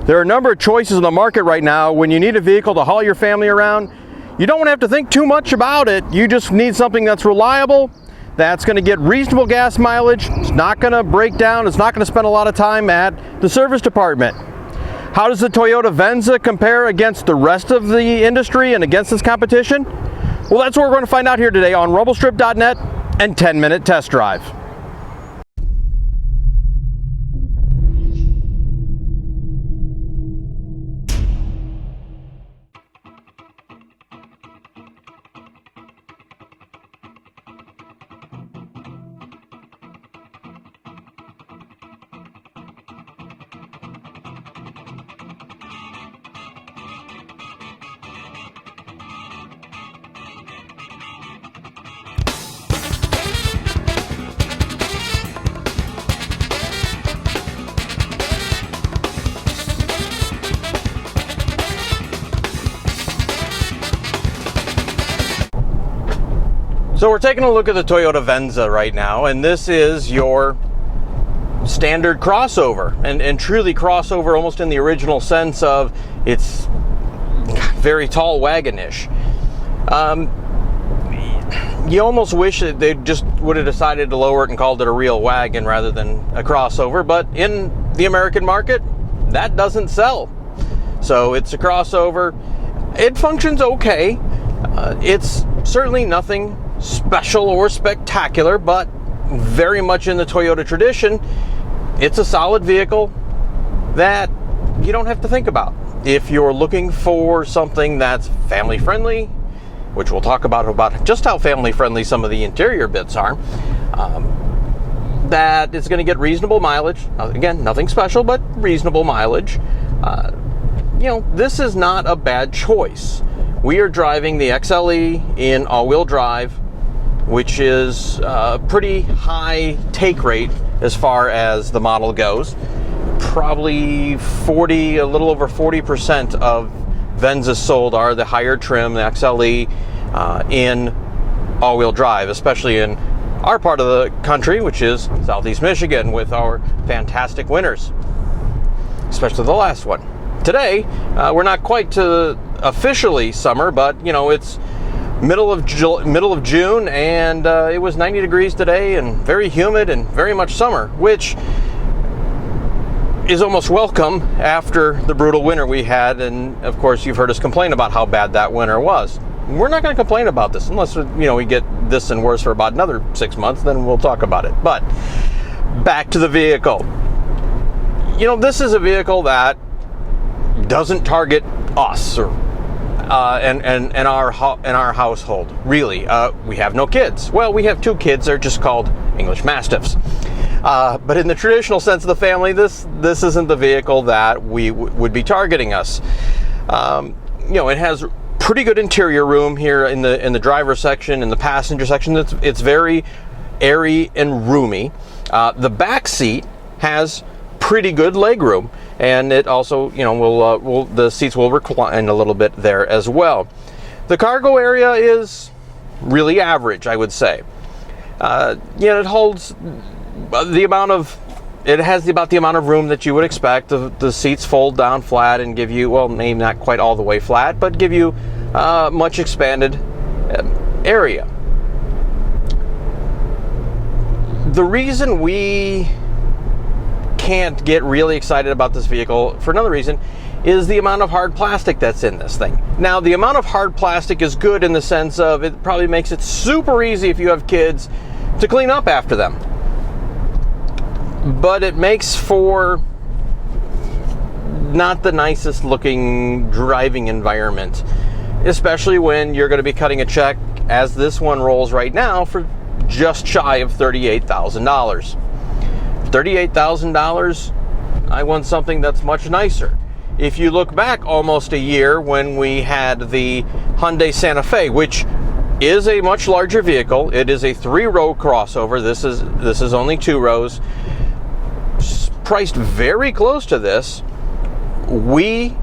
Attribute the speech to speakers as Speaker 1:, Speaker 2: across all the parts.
Speaker 1: There are a number of choices in the market right now. When you need a vehicle to haul your family around, you don't have to think too much about it. You just need something that's reliable, that's going to get reasonable gas mileage, it's not going to break down, it's not going to spend a lot of time at the service department. How does the Toyota Venza compare against the rest of the industry and against its competition? Well, that's what we're going to find out here today on Rumblestrip.NET and 10-Minute Test Drive. So we're taking a look at the Toyota Venza right now, and this is your standard crossover, and truly crossover almost in the original sense of it's very tall wagon-ish. You almost wish that they just would have decided to lower it and called it a real wagon rather than a crossover, but in the American market, that doesn't sell. So it's a crossover. It functions okay. It's certainly nothing special or spectacular, but very much in the Toyota tradition. It's a solid vehicle that you don't have to think about. If you're looking for something that's family friendly, which we'll talk about just how family friendly some of the interior bits are, that it's going to get reasonable mileage. Again, nothing special, but reasonable mileage. This is not a bad choice. We are driving the XLE in all-wheel drive, which is a pretty high take rate as far as the model goes. Probably a little over 40% of Venzas sold are the higher trim, the XLE, in all-wheel drive, especially in our part of the country, which is Southeast Michigan, with our fantastic winters, especially the last one. Today, we're not quite to officially summer, but it's middle of June, and it was 90 degrees today and very humid and very much summer, which is almost welcome after the brutal winter we had. And of course, you've heard us complain about how bad that winter was. We're not going to complain about this unless we get this and worse for about another 6 months, then we'll talk about it. But back to the vehicle. This is a vehicle that doesn't target us or and our household, really. We have no kids. Well, we have 2 kids. They're just called English Mastiffs. But in the traditional sense of the family, this isn't the vehicle that we would be targeting us. It has pretty good interior room here in the driver's section. In the passenger section, it's very airy and roomy. The back seat has pretty good leg room, and it also the seats will recline a little bit there as well. The cargo area is really average, I would say. It holds about the amount of room that you would expect. The seats fold down flat and give you, well, maybe not quite all the way flat, but give you much expanded area. The reason we can't get really excited about this vehicle, for another reason, is the amount of hard plastic that's in this thing. Now, the amount of hard plastic is good in the sense of it probably makes it super easy if you have kids to clean up after them. But it makes for not the nicest looking driving environment, especially when you're going to be cutting a check, as this one rolls right now, for just shy of $38,000. $38,000, I want something that's much nicer. If you look back almost a year when we had the Hyundai Santa Fe, which is a much larger vehicle, it is a 3-row crossover. This is only 2 rows, priced very close to this. We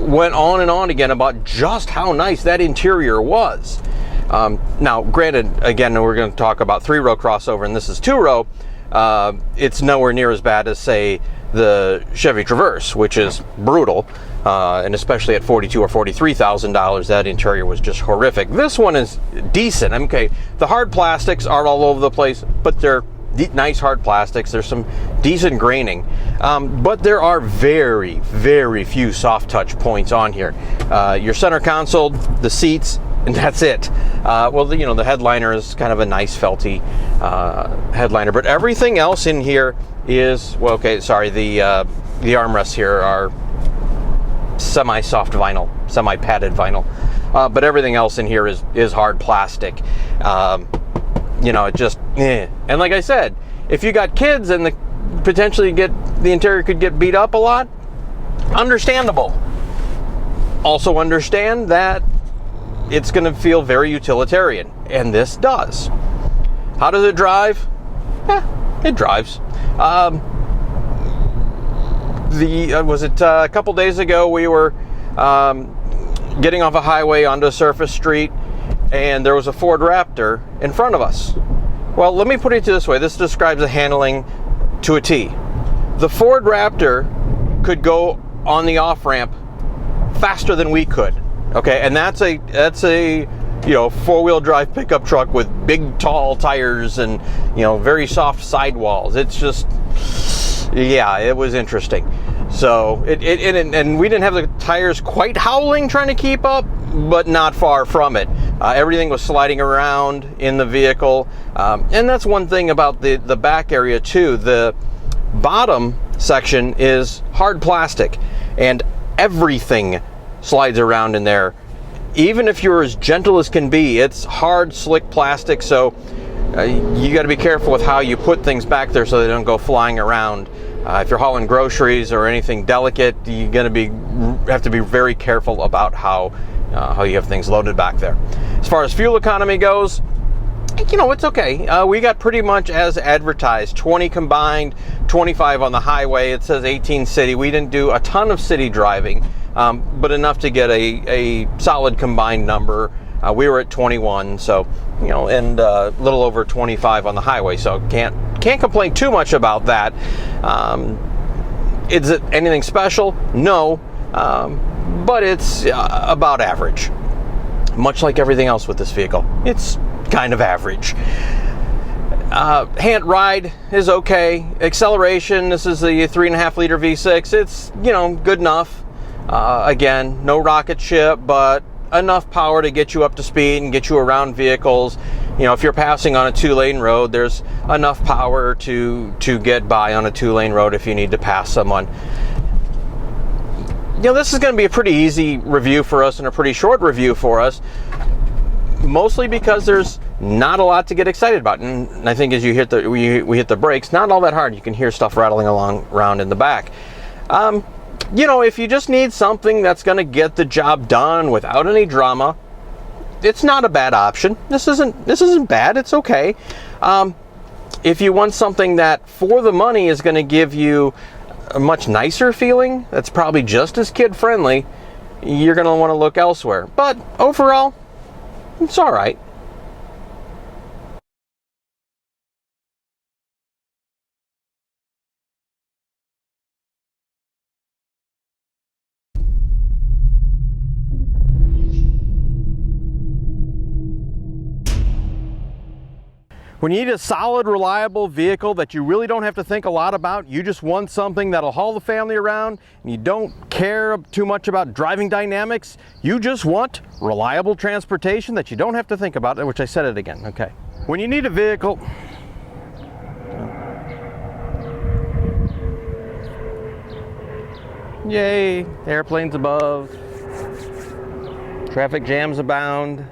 Speaker 1: went on and on again about just how nice that interior was. Now, granted, again, we're going to talk about 3-row crossover, and this is 2-row. It's nowhere near as bad as, say, the Chevy Traverse, which is brutal, and especially at $42,000 or $43,000, that interior was just horrific. This one is decent. Okay, the hard plastics are all over the place, but they're nice hard plastics. There's some decent graining, but there are very, very few soft touch points on here. Your center console, the seats, and that's it. Well, the headliner is kind of a nice felty headliner, but everything else in here is, well, okay, sorry, the armrests here are semi-soft vinyl, semi-padded vinyl, but everything else in here is hard plastic. It just, and like I said, if you got kids and potentially the interior could get beat up a lot, understandable. Also understand that it's going to feel very utilitarian, and this does. How does it drive? It drives. A couple days ago we were getting off a highway onto a surface street, and there was a Ford Raptor in front of us. Well, let me put it this way. This describes the handling to a T. The Ford Raptor could go on the off-ramp faster than we could. Okay, and that's a four-wheel drive pickup truck with big tall tires and very soft sidewalls. It's just, yeah, it was interesting. So and we didn't have the tires quite howling trying to keep up, but not far from it. Everything was sliding around in the vehicle, and that's one thing about the back area too. The bottom section is hard plastic, and everything slides around in there. Even if you're as gentle as can be, it's hard, slick plastic, so you got to be careful with how you put things back there so they don't go flying around. If you're hauling groceries or anything delicate, you're going to have to be very careful about how you have things loaded back there. As far as fuel economy goes, it's okay. We got pretty much as advertised, 20 combined, 25 on the highway. It says 18 city. We didn't do a ton of city driving, but enough to get a solid combined number. We were at 21, so and a little over 25 on the highway, so can't complain too much about that. Is it anything special? No, but it's about average. Much like everything else with this vehicle, it's kind of average. Hand ride is okay. Acceleration, this is the 3.5 liter V6. It's good enough. Again, no rocket ship, but enough power to get you up to speed and get you around vehicles. If you're passing on a 2-lane road, there's enough power to get by on a 2-lane road if you need to pass someone. This is going to be a pretty easy review for us and a pretty short review for us, mostly because there's not a lot to get excited about. And I think as we hit the brakes, not all that hard. You can hear stuff rattling around in the back. If you just need something that's going to get the job done without any drama, it's not a bad option. This isn't bad. It's okay. If you want something that for the money is going to give you a much nicer feeling, that's probably just as kid-friendly, you're going to want to look elsewhere. But overall, it's all right. When you need a solid, reliable vehicle that you really don't have to think a lot about, you just want something that'll haul the family around, and you don't care too much about driving dynamics, you just want reliable transportation that you don't have to think about, which I said it again, okay. When you need a vehicle, yay, airplanes above, traffic jams abound.